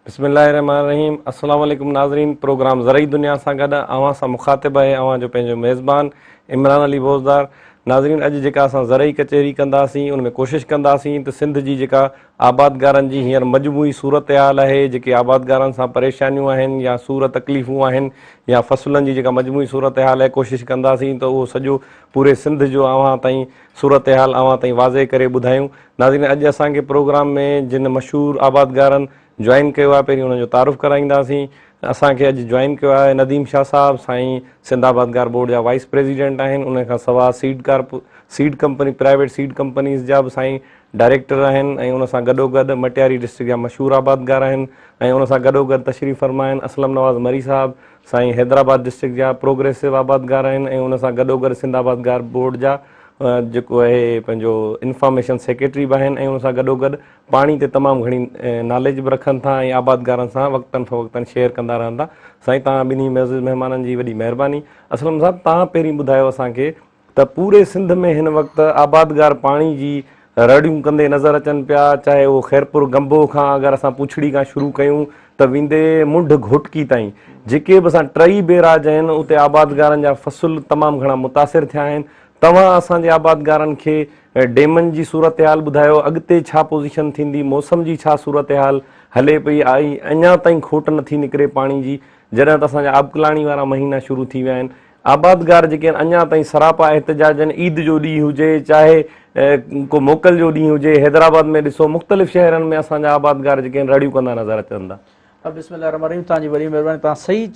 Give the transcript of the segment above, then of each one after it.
बिस्मिल्लाहिर्रहमानिर्रहीम। अस्सलाम वालेकुम नाज़रीन। प्रोग्राम ज़रई दुनिया सां गॾु अवां सां मुखातिब आहे अवां जो पंहिंजो मेज़बान इमरान अली बोज़दार। नाज़रीन, अॼु जेका असां ज़रई कचहरी कंदासीं उन में कोशिशि कंदासीं त सिंध जी जेका आबादगारनि जी हींअर मजमूई सूरत हाल आहे, जेके आबादगारनि सां परेशानियूं आहिनि या सूर तकलीफ़ूं आहिनि या फ़सुलनि जी जेका मजमूई सूरत हाल आहे, कोशिशि कंदासीं त उहो सॼो पूरे सिंध जो अवां ताईं सूरत हाल अवां ताईं वाज़े करे ॿुधायूं। नाज़रीन, अॼु असांखे प्रोग्राम में जिन मशहूरु आबादगारनि जॉइन कयो आहे, पहिरीं हुनजो तारुफ़ कराईंदासीं। असांखे अॼु जॉइन कयो आहे नदीम शाह साहिबु, साईं सिंध आबादगार बोर्ड जा वाइस प्रेसिडेंट आहिनि। उन खां सवाइ seed company private seed companies जा बि साईं डायरेक्टर आहिनि ऐं उन सां गॾोगॾु मटियारी डिस्ट्रिक्ट जा मशहूरु आबादगार आहिनि। ऐं उन सां गॾोगॾु तशरीफ़ फरमा आहिनि असलम नवाज़ मरी साहिबु, साईं हैदराबाद डिस्ट्रिक्ट जा प्रोग्रेसिव आबादगार आहिनि। ऐं उन सां गॾोगॾु सिंध आबादगार बोर्ड जा जेको आहे पंहिंजो इंफॉर्मेशन सेक्रेटरी बि आहिनि। ऐं उन सां गॾोगॾु पाणी ते तमामु घणी नॉलेज बि रखनि था ऐं आबादगारनि सां वक़्तनि फ़वक़्तनि शेयर कंदा रहंदा। साईं, तव्हां ॿिन्ही महिमाननि जी वॾी महिरबानी। असलम साहिबु, तव्हां पहिरीं ॿुधायो असांखे त पूरे सिंध में हिन वक़्तु आबादगार पाणी जी रड़ियूं कंदे नज़र अचनि पिया, चाहे उहो ख़ैरपुर गंबो खां अगरि असां पुछड़ी खां शुरू कयूं त वेंदे मुंड घोटकी ताईं जेके बि असां टई बेराज आहिनि उते आबादगारनि जा फ़सुल तमामु घणा मुतासिर थिया आहिनि। तव्हां असांजे आबादगारनि खे डेमनि जी सूरत हाल ॿुधायो, अॻिते छा पोज़ीशन थींदी, मौसम जी छा सूरत हाल हले पई आई, अञा ताईं खोट नथी निकिरे पाणी जी, जॾहिं त असांजा आबकलाणी वारा महीना शुरू थी विया आहिनि। आबादगार जेके आहिनि अञा ताईं सरापा एहतिजाज आहिनि। ईद जो ॾींहुं हुजे, चाहे को मोकल जो ॾींहुं हुजे, हैदराबाद में ॾिसो मुख़्तलिफ़ शहरनि में असांजा आबादगार जेके आहिनि रड़ियूं कंदा नज़र अचनि था। बिस्मिल्लाहिर्रहमानिर्रहीम। तव्हांजी वॾी महिरबानी। तव्हां सही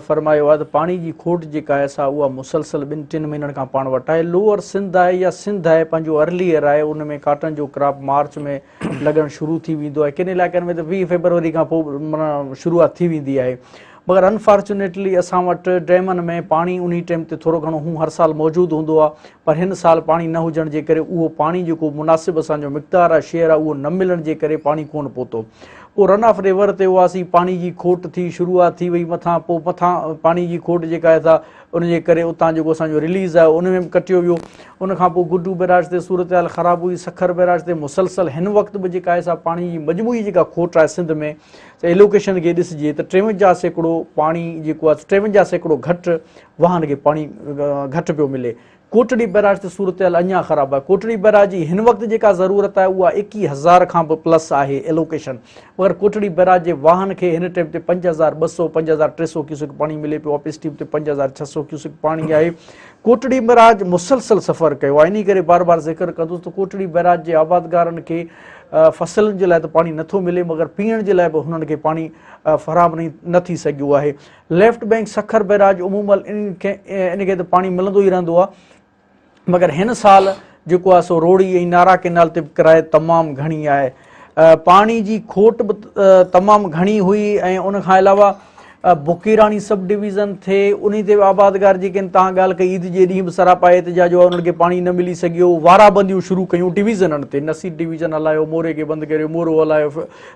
फरमायो आहे त पाणी जी खोट जेका आहे सा उहा मुसलसल 2-3 महीननि खां पाण वटि आहे। लोअर सिंध आहे या सिंध आहे, पंहिंजो अर्ली ईयर आहे, उन में काटन जो क्रॉप मार्च में लॻणु शुरू थी वेंदो आहे। किन इलाइक़नि में त 20 फरवरी खां पोइ माना शुरूआति थी वेंदी आहे। मगर अनफॉर्चुनेटली असां वटि डैमनि में पाणी उन टाइम ते थोरो घणो हू हर साल मौजूदु हूंदो आहे, पर हिन साल पाणी न हुजण जे करे उहो पाणी जेको मुनासिबु असांजो मिक़दार आहे, शेयर आहे, उहो न मिलण जे करे पाणी कोन पहुतो। पोइ रन ऑफ रिवर ते हुआसीं, पाणी जी खोट थी शुरूआति थी वई मथां, पोइ मथां पाणी जी खोट जेका आहे सा उनजे करे उतां जेको असांजो रिलीज़ आहे उन में बि कटियो वियो। उनखां पोइ गुड्डू बैराज ते सूरत हाल ख़राबु हुई, सखर बैराज ते मुसलसल हिन वक़्तु बि जेका आहे सा पाणी जी मजमूई जेका खोट आहे सिंध में, त एलोकेशन खे ॾिसिजे त 53% पाणी जेको आहे 53% घटि वाहन खे पाणी घटि पियो मिले। कोटड़ी बैराज ते सूरत हाल अञा ख़राबु आहे। कोटड़ी बैराज जी हिन वक़्तु जेका ज़रूरत आहे उहा 21,000 खां बि प्लस आहे एलोकेशन, मगर कोटड़ी बैराज जे वाहन खे हिन टाइम ते 5,200 5,300 क्यूसेक पाणी मिले पियो। वापसि टीम ते 5,600 क्यूसेक पाणी आहे। कोटड़ी बैराज मुसलसल सफ़र कयो आहे, इन करे बार बार ज़िक्र कंदुसि त कोटड़ी बैराज जे आबादगारनि खे फ़सलुनि जे लाइ त पाणी नथो मिले, मगर पीअण जे लाइ बि हुननि खे पाणी फ़राहम न थी सघियो आहे। लेफ्ट बैंक सखर बैराज उमूमल इनखे त पाणी मिलंदो ई रहंदो आहे, मगर हिन साल जेको आहे सो रोड़ी ऐं नारा केनाल ते किराए तमामु घणी आहे। पाणी जी खोट बि तमामु घणी हुई। ऐं उनखां अलावा बुकीराणी सब डिवीज़न थिए उन ते आबादगार जेके आहिनि, तव्हां ॻाल्हि कई ईद जे ॾींहुं बि सरापा एहतिजाज आहे, उन्हनि खे पाणी न मिली सघियो। वाराबंदियूं शुरू कयूं डिवीज़ननि ते, नसीर डिवीज़न हलायो, मोरे खे बंदि करियो, मोरो हलायो,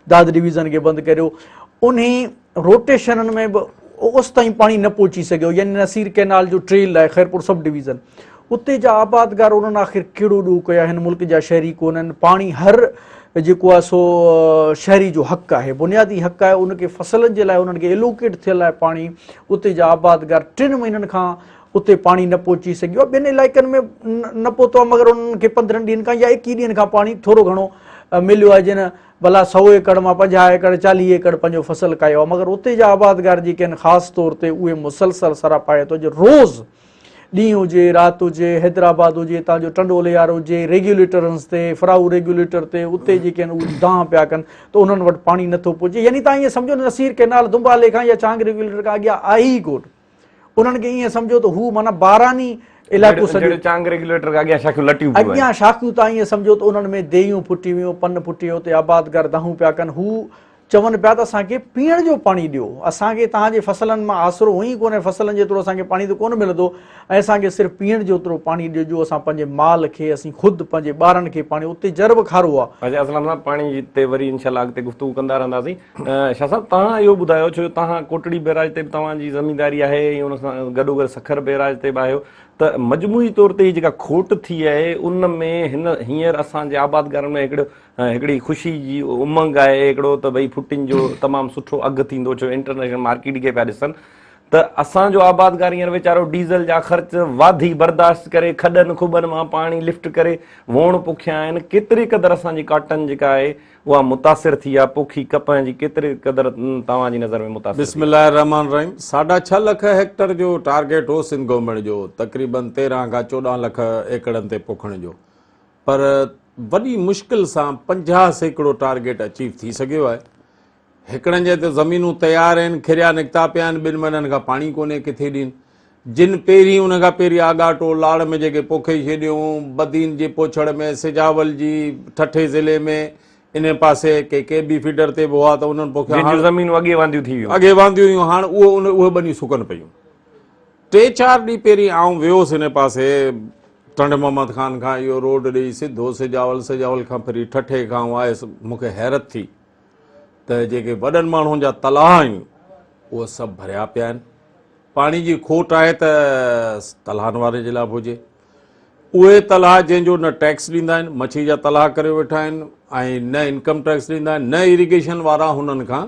दाद डिवीज़न खे बंदि करियो। उन रोटेशननि में बि ओसि ताईं पाणी न पहुची सघियो, यानी नसीर कैनाल जो ट्रेल आहे ख़ैरपुर सब डिवीज़न, उते जा आबादगार उन्हनि आख़िर कहिड़ो ॾोह कया। हिन मुल्क जा शहरी कोन्हनि, पाणी हर जेको आहे सो शहरी जो हक़ आहे, बुनियादी हक़ आहे। उनखे फ़सलनि जे लाइ उन्हनि खे एलोकेट थियल आहे पाणी। उते जा आबादगार 3 महीननि खां उते पाणी न पहुची सघियो आहे। ॿियनि इलाइक़नि में न पहुतो आहे, मगर उन्हनि खे 15 ॾींहंनि खां या 21 ॾींहंनि खां पाणी थोरो घणो मिलियो आहे। जिन भला 100 एकड़ मां 50 एकड़ 40 एकड़ पंहिंजो फ़सल कयो आहे, मगर उते जा आबादगार जेके आहिनि ख़ासि तौर ते उहे मुसलसल सरापाए थो। रोज़ ॾींहुं हुजे, राति हुजे, हैदराबाद हुजे, तव्हांजो टंडोले वारो हुजे, रेगुलेटरन्स ते, फराऊ रेगुलेटर ते, उते जेके आहिनि उहे दांह पिया कनि त उन्हनि वटि पाणी नथो पहुचे। यानी तव्हां ईअं सम्झो नसीर कैनाल दुंबाले खां या चांग रेगुलेटर खां अॻियां आहे ई कोन। उन्हनि खे ईअं सम्झो त हू माना बारानी इलाइक़ो सॼो चांग रेगुलेटर खां अॻियां शाखूं लटियूं अॻियां शाखूं, तव्हां ईअं सम्झो त उन्हनि में देयूं फुटी वियूं, पन फुटी वियो, उते आबादगार दाहूं पिया कनि। हू चवनि पिया त असांखे पीअण जो पाणी ॾियो, असांखे तव्हांजे फसलनि मां आसिरो हुई कोन्हे, फसलनि जेतिरो असांखे पाणी त कोन मिलंदो, ऐं असांखे सिर्फ़ु पीअण जो ओतिरो पाणी ॾिजो, असां पंहिंजे माल खे, असीं ख़ुदि पंहिंजे ॿारनि खे पाणी, उते जरब खारो आहे। अच्छा असलम साहब, पाणी ते वरी इनशाला अॻिते गुफ़्तगू कंदा रहंदासीं। शाह साहब, तव्हां इहो ॿुधायो, छो तव्हां कोटड़ी बैराज ते बि तव्हांजी ज़मीनदारी आहे, ऐं उन सां गॾोगॾु सखर बैराज ते बि आहियो, त मजमूई तौर ते जेका खोट थी आहे उन में हींअर असांजे आबादगारनि में हिकिड़ी ख़ुशी जी उमंग आहे हिकिड़ो, त भई फुटिन जो तमामु सुठो अघु थींदो, छो इंटरनेशनल मार्केट खे पिया ॾिसनि, त असांजो आबादगार हींअर वीचारो डीज़ल जा ख़र्च वाधी बर्दाश्त करे खॾनि खुॿनि मां पाणी लिफ्ट करे वोण पोखिया आहिनि, केतिरे क़दुरु असांजी काटन जेका आहे उहा मुतासिर थी आहे, पोखी कपह जी केतिरे क़दुरु तव्हांजी नज़र में मुतासिर? बिस्मिल्लाहिर रहमान रहीम। 6.5 लख हेक्टर जो टारगेट हो सिंध गवर्नमेंट जो, तक़रीबन 13 खां 14 लख एकड़नि ते पोखण जो, पर वॾी मुश्किल सां 50 सैकड़ो टारगेट अचीव थी सघियो आहे। हिकिड़नि जे त ज़मीनूं तयारु आहिनि, खिरिया निकिता पिया आहिनि, 2 महीननि खां पाणी कोन्हे किथे ॾींहुं, जिन पहिरीं उन खां पहिरीं आगाटो लाड़ में जेके पोखे छॾियूं, बदीन जे पोछड़ में, सिजावल जी ठठे ज़िले में, इन पासे के बी फीडर ते बि हुआ त उन्हनि पोखिया, ज़मीनूं अॻे वांदियूं थी वियूं, अॻे वांदियूं हुयूं, हाणे उहे ॿनियूं सुकनि पियूं। 3-4 ॾींहं पहिरीं आउं वियोसि हिन पासे टंड मोहम्मद ख़ान खां इहो रोड ॾेई सिधो सिजावल खां फिरी ठठे खां आयुसि, मूंखे हैरत थी त जेके वॾनि माण्हुनि जा तलाउ आहिनि उहे सभु भरिया पिया आहिनि। पाणी जी खोट आहे त तलाहनि वारे जे लाइ बि हुजे, उहे तलाउ जंहिंजो न टैक्स ॾींदा आहिनि, मच्छी जा तलाउ करे वेठा आहिनि, ऐं न इनकम टैक्स ॾींदा आहिनि, न इरिगेशन वारा हुननि खां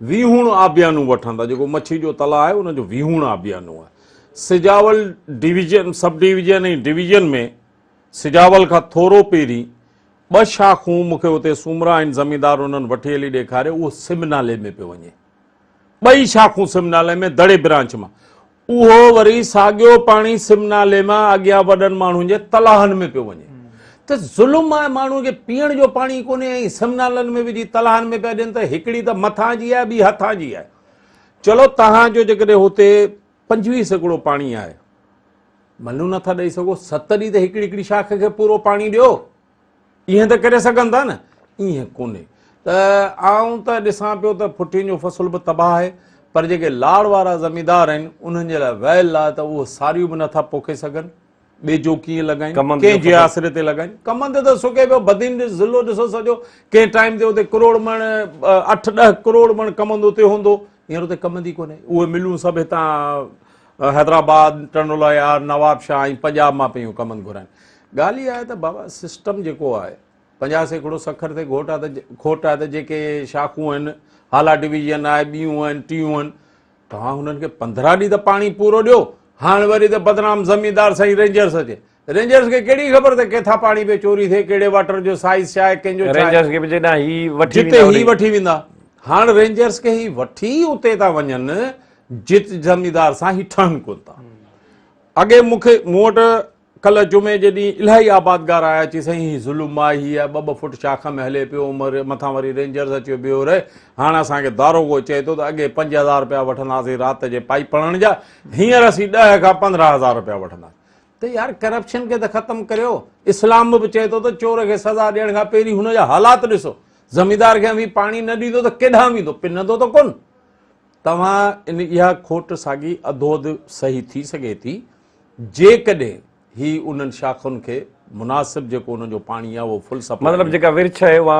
वीहूण आबियानूं वठंदा, जेको मच्छी जो तलाउ आहे उनजो वीहूण आबियानूं आहे। सिजावल डिवीजन, सब डिवीजन ऐं डिवीजन में सिजावल खां थोरो पहिरीं 2 शाखूं मूंखे उते सूमरा आहिनि ज़मींदार, उन्हनि वठी हली ॾेखारे, उहो सिमनाले में पियो वञे, 2 शाखूं सिमनाले में दड़े ब्रांच मां, उहो वरी साॻियो पाणी सिमनाले मां अॻियां वॾनि माण्हुनि जे तलाहनि में पियो वञे। त ज़ुल्म आहे, माण्हू खे पीअण जो पाणी कोन्हे ऐं सिमनालनि में विझी तलाहनि में पिया ॾियनि, त हिकिड़ी त मथां जी आहे, ॿी हथां जी आहे। चलो तव्हांजो जेकॾहिं हुते 25 सैकड़ो पाणी आहे, मलूं नथा ॾेई सघो, 7 ॾींहं त हिकिड़ी शाख खे पूरो पाणी ॾियो, ईअं त करे सघनि था न, ईअं कोन्हे। त आऊं त ॾिसां पियो त फुटियुनि जो फसल बि तबाह आहे, पर जेके लाड़ वारा ज़मींदार आहिनि उन्हनि जे लाइ वैल आहे त उहो सारियूं बि नथा पोखे सघनि, ॿिजो कीअं लॻाइनि, कंहिंजे आसिरे ते लॻाइनि, कमनि ते त सुके पियो। बदीन ज़िलो ॾिसो सॼो, कंहिं टाइम ते उते करोड़ मण 8-10 करोड़ मण कमंद उते हूंदो, हींअर उते कमंदी कोन्हे। उहे मिलूं सभु हितां हैदराबाद, टंडोलायार, नवाबशाह ऐं पंजाब मां पियूं कमंद घुराइनि। ॻाल्हि इहा आहे त बाबा सिस्टम जेको आहे, 50 सैकड़ो सखर ते खोट आहे त जेके शाखूं आहिनि, हाला डिवीजन आहे, ॿियूं आहिनि, टियूं आहिनि, तव्हां हुननि खे 15 ॾींहं त पाणी पूरो ॾियो। हाणे वरी त बदनाम ज़मींदार साईं रेंजर्स अचे, रेंजर्स खे कहिड़ी ख़बर त किथां पाणी पे चोरी थिए, कहिड़े वाटर जो साइज़ छा आहे, कंहिंजो जिते ही वठी वेंदा। हाणे रेंजर्स खे ही वठी उते था वञनि जित ज़मींदार सां ही ठहनि कोन था। अॻे मूं वटि कल्ह जुमे जे ॾींहुं इलाही आबादगार आया, अची साईं ही ज़ुल्म आहे, हीअ 2-2 फुट शाख में हले पियो, मथां वरी रेंजर्स अची ॿियो रहे। हाणे असांखे दारोगो चए थो त अॻे 5000 रुपया वठंदासीं राति जे पाइप हणण जा, हींअर असीं 10 खां 15,000 रुपया वठंदासीं। त यार करप्शन खे त ख़तमु करियो। इस्लाम बि चए थो त चोर खे सज़ा ॾियण खां पहिरीं हुनजा हालात ॾिसो, ज़मींदार खे बि पाणी न ॾींदो त केॾां वेंदो, पिनंदो त कोन। तव्हां इहा खोट साॻी अधोअधु सही थी सघे थी जेकॾहिं ही उन्हनि शाखुनि खे मुनासिब जेको उन्हनि जो पाणी आहे उहो फुल सप्लाई, मतिलबु जेका विर्छ आहे उहा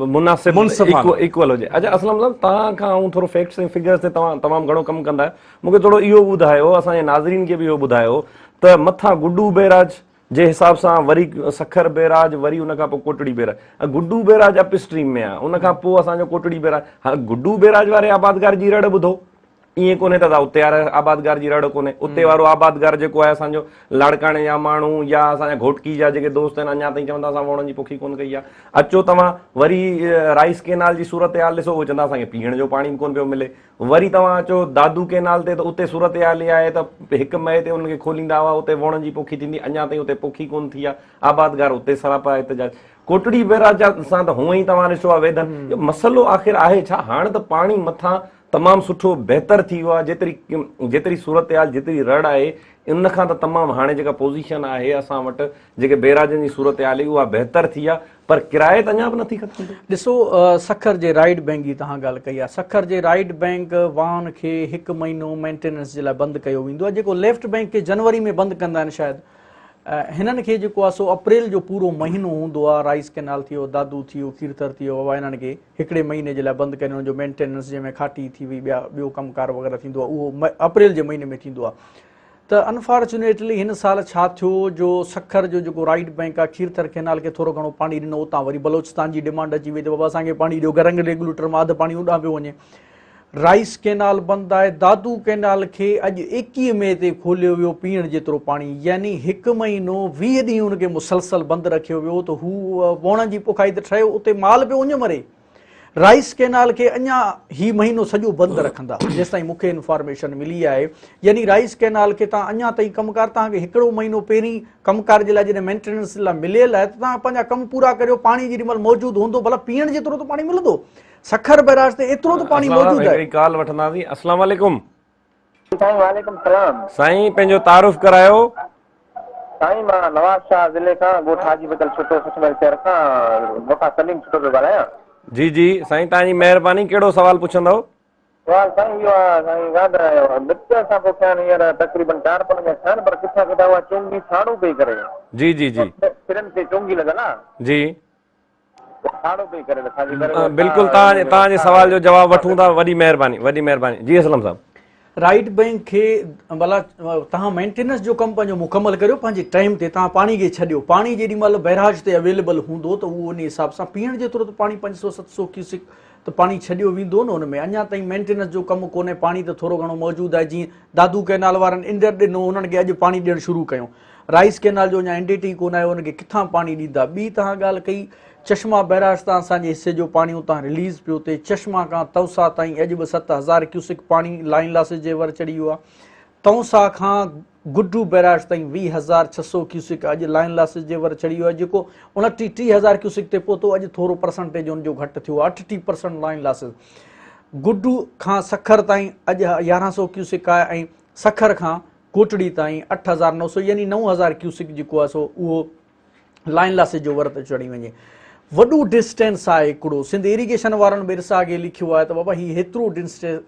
मुनासिब इक्वल हुजे। अच्छा असलम साहब, तव्हां खां ऐं थोरो फैक्ट्स ऐं फिगर्स ते तव्हां तमामु घणो कमु कंदा आहियो, मूंखे थोरो इहो ॿुधायो, असांजे नाज़रीन खे बि इहो ॿुधायो त मथां गुड्डू बैराज जे हिसाब सां वरी सखर बैराज, वरी उन खां पोइ Kotri barrage, Guddu barrage upstream में आहे, उन खां पोइ असांजो कोटड़ी बैराज। हा, गुड्डू बैराज वारे आबादगार जी रड़ ॿुधो, ईअं कोन्हे त उते वारे आबादगार जी रड़ कोन्हे, उते वारो आबादगार जेको आहे असांजो लाड़काणे जा माण्हू या असांजा घोटकी जा जेके दोस्त आहिनि, अञा ताईं चवंदा असां वणनि जी पोखी कोन कई आहे। अचो तव्हां वरी राइस केनाल जी सूरत हाल ॾिसो, उहे चवंदा असांखे पीअण जो पाणी कोन पियो मिले। वरी तव्हां अचो दादू केनाल ते, त उते सूरत हाल इहा आहे त 1 मई ते उनखे खोलींदा हुआ, उते वणनि जी पोखी थींदी, अञा ताईं उते पोखी कोन थी आहे, आबादगार उते सरापा एतिजाज। कोटड़ी बैराज सां त हूअं ई तव्हां ॾिसो आहे वेदन, मसइलो आख़िर आहे छा? हाणे त पाणी मथां तमामु सुठो बहितर थी वियो आहे। जेतिरी सूरत हाल जेतिरी रड़ आहे इन खां त तमामु हाणे जेका पोज़ीशन आहे असां वटि जेके बेराजनि जी सूरत हाल आहे उहा बहितर थी आहे, पर किराए त अञा बि नथी ख़तमु थिए। ॾिसो सखर जे राइड बैंक जी तव्हां ॻाल्हि कई आहे। सखर जे राइड बैंक वाहन खे 1 महीनो मेंटेनेंस जे लाइ बंदि कयो वेंदो आहे, जेको लेफ्ट बैंक खे जनवरी में बंदि कंदा आहिनि शायदि। हिननि खे जेको आहे सो अप्रैल जो पूरो महीनो हूंदो आहे, राइस कैनाल थी वियो, दादू थी वियो, कीरथर थी वियो, हिननि खे 1 महीने जे लाइ बंदि करे हुनजो मेंटेनेंस जंहिंमें खाटी थी वई, ॿियो कमकार वग़ैरह थींदो आहे, उहो अप्रैल जे महीने में थींदो आहे। त अनफॉर्चुनेटली हिन साल छा थियो जो सखर जो जेको राइट बैंक आहे खीरथर कैनाल खे थोरो घणो पाणी ॾिनो, उतां वरी बलोचिस्तान जी डिमांड अची वई त बाबा असांखे पाणी ॾियो, गरंग रेगुलेटर मां अधु पाणी उॾां पियो वञे। राइस कैनाल बंदि आहे। दादू कैनाल खे अॼु 21 मई ते खोलियो वियो पीअण जेतिरो पाणी, यानी 1 महीनो 20 ॾींहं हुनखे मुसलसल बंदि रखियो वियो त हू वणनि जी पोखाई त ठहियो, उते माल पियो वञे मरे। राइस कैनाल खे अञा ही महीनो सॼो बंदि रखंदा जेसि ताईं मूंखे इंफॉर्मेशन मिली आहे। यानी राइस कैनाल खे तव्हां अञा ताईं कमकार तव्हांखे 1 महीनो पहिरीं कमकार जे लाइ जॾहिं मेंटेनेंस लाइ मिलियल आहे त तव्हां पंहिंजा कम पूरा करियो। पाणी जेॾी महिल मौजूदु हूंदो भला पीअण जेतिरो त पाणी मिलंदो, सखर बैराज ते एतिरो त पाणी मौजूदु आहे। कॉल वठंदासीं। अस्सलाम वालेकुम। साईं वालेकुम सलाम। साईं पंहिंजो तारुफ़ करायो। साईं मां नवाज़ शाह ज़िले खां ॻोठ हाजी बदल छुटो सचमल शहर खां वफ़ा सलीम छुटो पियो ॻाल्हायां। जी जी साईं तव्हांजी महिरबानी, कहिड़ो सवाल पुछंदव? सवाल साईं इहो आहे साईं ॻाल्हि मिर्च असां पोखिया आहिनि हींअर तक़रीबन 4-5 थिया आहिनि, पर किथां किथां उहा चुंगी साड़ू पई करे। जी जी जी सिरनि ते चुंगी लॻल आहे, जी साड़ू पई करे असांजी बिल्कुलु तव्हांजे सवाल जो जवाबु वठूं था। वॾी महिरबानी, वॾी महिरबानी। जी असलम साहब। राइट बैंक खे भला तव्हां मेंटेनेंस जो कमु पंहिंजो मुकमल करियो पंहिंजे टाइम ते, तव्हां पाणी खे छॾियो। पाणी जेॾी महिल बैराज ते अवेलेबल हूंदो त उहो उन हिसाब सां पीअण जेतिरो त पाणी 500-700 क्यूसिक त पाणी छॾियो वेंदो न हुन में। अञा ताईं मेंटेनेंस जो कमु कोन्हे, पाणी त थोरो घणो मौजूदु आहे। जीअं दादू कैनाल वारनि इंडर ॾिनो, हुननि खे अॼु पाणी ॾियणु शुरू कयूं। राइस कैनाल जो अञा NDT कोन आहे, हुनखे किथां पाणी ॾींदा। ॿी तव्हां ॻाल्हि कई चश्मा बैराज तां असांजे हिसे जो पाणी उतां रिलीज़ पियो थिए। चश्मा खां तौसा ताईं अॼु बि 7000 क्यूसिक पाणी लाइन लासिस जे वर चढ़ी वियो आहे। तौसा खां गुड्डू बैराज ताईं 20600 क्यूसिक अॼु लाइन लासिस जे वर चढ़ी वियो आहे, जेको 29-3000 क्यूसिक ते पहुतो। अॼु थोरो परसेंटेज हुनजो घटि थियो आहे, 88% लाइन लासिस। गुड्डू खां सखर ताईं अॼु 1100 क्यूसिक आहे, ऐं सखर खां कोटड़ी ताईं 8900, यानी 9000 क्यूसिक जेको आहे सो उहो लाइन लासिस जो वर ते चढ़ी वञे। वॾो डिस्टेंस आहे हिकिड़ो। सिंध इरिगेशन वारनि बि इरसा खे लिखियो आहे त बाबा हीउ हेतिरो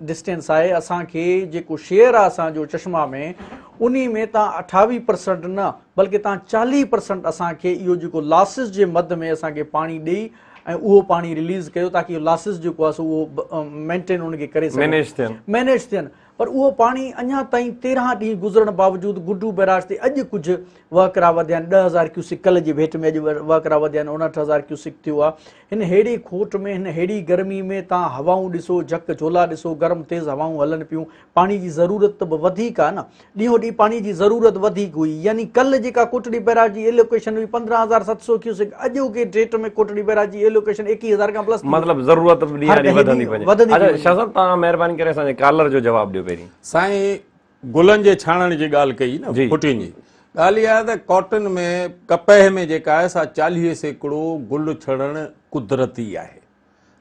डिस्टेंस आहे, असांखे जेको शेयर आहे असांजो चश्मा में उन में तव्हां 28% न बल्कि तव्हां 40% असांखे इहो जेको लासिस जे मद में असांखे पाणी ॾेई ऐं उहो पाणी रिलीज़ कयो, ताकी लासिस जेको आहे सो उहो मेंटेन उनखे करे सघे, मैनेज थियनि। पर उहो पाणी अञा ताईं 13 ॾींहं गुज़रण बावजूदि गुड्डू बैराज ते अॼु कुझु वहकरा वधिया आहिनि। 10,000 क्यूसिक कल्ह जी भेट में अॼु वहकरा वधिया आहिनि, 59,000 क्यूसिक थियो आहे। हिन हेड़ी खोट में, हिन हेड़ी गर्मी में तव्हां हवाऊं ॾिसो, झक झोला ॾिसो, गरम तेज़ हवाऊं हलनि पियूं। पाणी जी ज़रूरत बि वधीक आहे न, ॾींहों ॾींहुं पाणी जी ज़रूरत वधीक हुई। यानी कल्ह जेका कोटड़ी बैराज जी एलोकेशन हुई 15,700 क्यूसिक, अॼु के डेट में कोटड़ी बैराज जी एलोकेशन 21,000 खां प्लस, मतलब ज़रूरत वधंदी वञे। अच्छा शाह साहब तव्हां महिरबानी करे असांजे कॉलर जो जवाबु ॾियो पहिरीं। साईं गुलनि जे छाणण जी ॻाल्हि कई न, फुटियुनि जी ॻाल्हि इहा आहे त कॉटन में कपह में जेका आहे सा 40% गुल छणणु कुदरती आहे।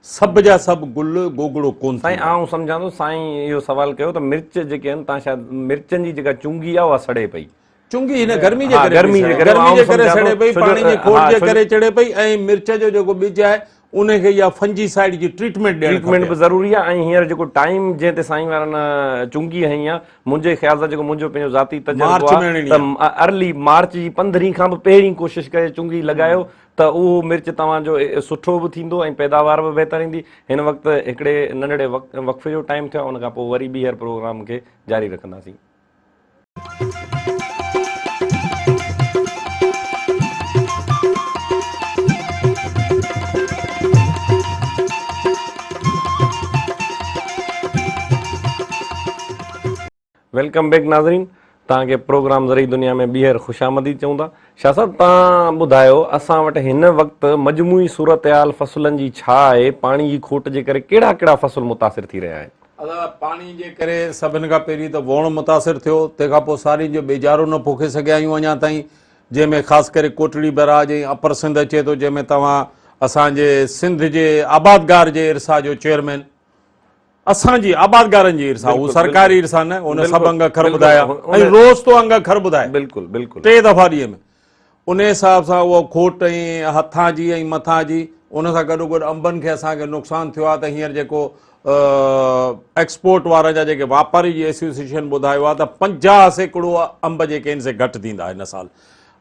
सभु जा सभु गुल गोगड़ो कोन। साईं आउं सम्झां थो साईं इहो सवाल कयो त मिर्च जेके आहिनि तव्हां शायदि मिर्चनि जी जेका चुंगी आहे उहा सड़े पई। चुंगी हिन गर्मी जे करे सड़े पई, पाणी जी खोट जे करे चढ़े पई, ऐं मिर्च जो जेको ॿिज आहे उनखे इहा फंजीसाइड जी ट्रीटमेंट बि ज़रूरी आहे। ऐं हींअर जेको टाइम जंहिं ते साईं वारनि चुंगी हई आहे, मुंहिंजे ख़्याल सां जेको मुंहिंजो पंहिंजो ज़ाती तजुर्बो आहे त अर्ली मार्च जी 15 खां बि पहिरीं कोशिशि करे चुंगी लॻायो त उहो मिर्च तव्हांजो सुठो बि थींदो ऐं पैदावार बि बहितर ईंदी। हिन वक़्तु हिकिड़े नंढड़े वक़्फ़े जो टाइम थियो, उन खां पोइ वरी ॿीहर प्रोग्राम खे जारी रखंदासीं। वेलकम बैक नाज़रीन, तव्हांखे प्रोग्राम ज़रिए दुनिया में ॿीहर ख़ुशामदी चऊं था। शाह साहब तव्हां ॿुधायो असां वटि हिन वक़्तु मजमूई सूरत हाल फ़सुलनि जी छा आहे? पाणी जी खोट जे करे कहिड़ा कहिड़ा फ़सुल मुतासिर थी रहिया आहिनि? पाणी जे करे सभिनि खां पहिरीं त वोण मुतासिर थियो, तंहिंखां पोइ सारियुनि जो बेजारो न पोखे सघिया आहियूं अञा ताईं, जंहिंमें ख़ासि करे कोटड़ी बैराज ऐं अपर सिंध अचे थो, जंहिंमें तव्हां असांजे सिंध जे आबादगार जे इरसा जो चेयरमैन असांजी आबादगारनि जी इर्सा, उहो सरकारी इर्सा न, उन सभु अंग अखर बिल्कुलु, ॿुधाया उन- ऐं रोज़ तो अंग अखर ॿुधाए बिल्कुलु बिल्कुलु 3 दफ़ा ॾींहं में। उन हिसाब सां उहा खोट ऐं हथां जी ऐं मथां जी, उन सां गॾोगॾु अंबनि खे असांखे नुक़सानु थियो आहे। त हींअर जेको एक्सपोर्ट वारा जा जेके वापारी जी एसोसिएशन ॿुधायो आहे त 50% अंब जेके आहिनि से घटि थींदा हिन साल,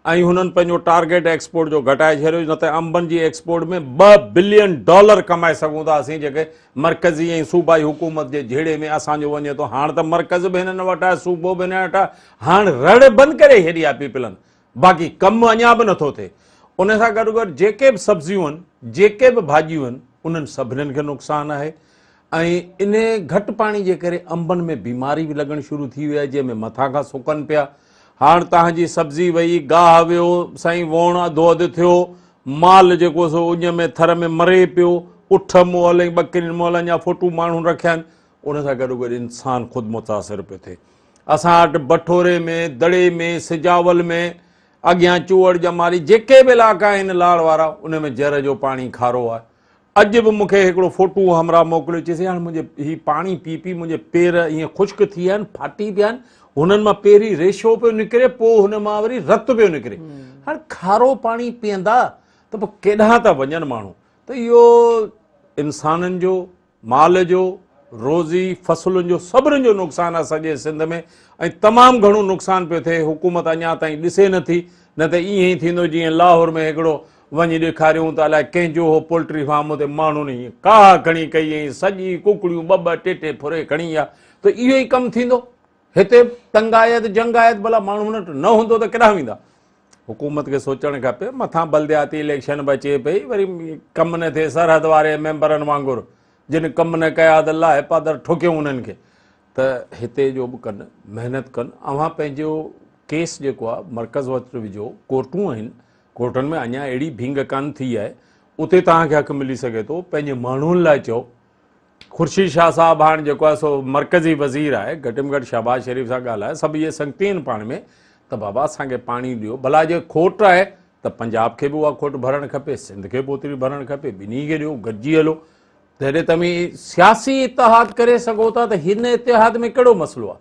ऐं हुननि पंहिंजो टारगेट एक्सपोर्ट जो घटाए छॾियो, न त अंबनि जी एक्सपोर्ट में $2 बिलियन कमाए सघूं था असीं, जेके मर्कज़ी ऐं सूबाई हुकूमत जे जहिड़े में असांजो वञे थो। हाणे त मर्कज़ बि हिननि वटि आहे, सूबो बि हिन वटि आहे, हाणे रड़ बंदि करे छॾी आहे पीपलनि, बाक़ी कमु अञा बि नथो थिए। उन सां गॾोगॾु जेके बि सब्जियूं आहिनि, जेके बि भाॼियूं आहिनि, उन्हनि सभिनीनि खे नुक़सानु आहे। ऐं इन घटि पाणी जे करे अंबनि में बीमारी बि लॻणु शुरू थी वई आहे, जंहिंमें मथां खां सुकनि पिया। हाणे तव्हांजी सब्जी वई, गाह वियो साईं, वोण अधो अधु थियो, माल जेको सो उञ में थर में मरे पियो, उठ मोल ऐं ॿकरियुनि मोलनि जा फोटू माण्हू रखिया आहिनि। उन सां गॾोगॾु इंसानु ख़ुदि मुतासिर पियो थिए। असां वटि बठोरे में, दड़े में, सिजावल में, अॻियां चूअड़ ॼमारी, जेके बि इलाइक़ा आहिनि लाड़ वारा, उन में जर जो पाणी खारो आहे। अॼु बि मूंखे हिकिड़ो फोटू हमरा मोकिलियो, चइसि हाणे मुंहिंजे हीउ पाणी पी पी मुंहिंजे पेर ईअं ख़ुश्क थी विया आहिनि, फाटी पिया आहिनि, हुननि मां पहिरीं रेशो पियो निकिरे, पोइ हुन मां वरी रत पियो निकिरे। हाणे खारो पाणी पीअंदा त पोइ केॾांहुं था वञनि माण्हू। त इहो इंसाननि जो, माल जो, रोज़ी फसलुनि जो, सभिनीनि जो नुक़सानु आहे सॼे सिंध में, ऐं तमामु घणो नुक़सानु पियो थिए। हुकूमत अञा ताईं ॾिसे नथी, न त ईअं ई थींदो जीअं लाहौर में हिकिड़ो वञी ॾेखारियूं त अलाए कंहिंजो हो पोल्ट्री फार्म, हुते माण्हुनि ईअं काह खणी कई ऐं सॼी कुकड़ियूं ॿ ॿ टे फुरे खणी विया। त इहो ई कमु थींदो हिते। तंगायत जंगायत भला माण्हू न हूंदो त केॾांहुं वेंदा। हुकूमत खे सोचणु खपे। मथां बल्दियाती इलेक्शन बि अचे पई, वरी कमु न थिए, सरहद वारे मेंबरनि वांगुरु जिन कमु न कया त लाहे पादर ठोकियूं उन्हनि खे। त हिते जो बि कनि, महिनत कनि। अव्हां पंहिंजो केस जेको आहे मर्कज़ वटि विझो, कोर्टूं आहिनि, कोर्टनि में अञा अहिड़ी भींग कान थी आहे, उते तव्हांखे हक़ु मिली सघे थो। पंहिंजे माण्हुनि लाइ चओ। खुर्शीद शाह साहब हाणे जेको आहे सो मर्कज़ी वज़ीर आहे, घटि में घटि शहबाज शरीफ़ सां ॻाल्हाए, सभु इहे संगती आहिनि पाण में, त बाबा असांखे पाणी ॾियो। भला जे खोट आहे त पंजाब खे बि उहा खोट भरणु खपे, सिंध खे बि ओतिरी भरणु खपे, ॿिन्ही खे ॾियो, गॾिजी हलो। जॾहिं तव्हीं सियासी इतिहाद करे सघो था त हिन इतिहाद में कहिड़ो मसइलो आहे।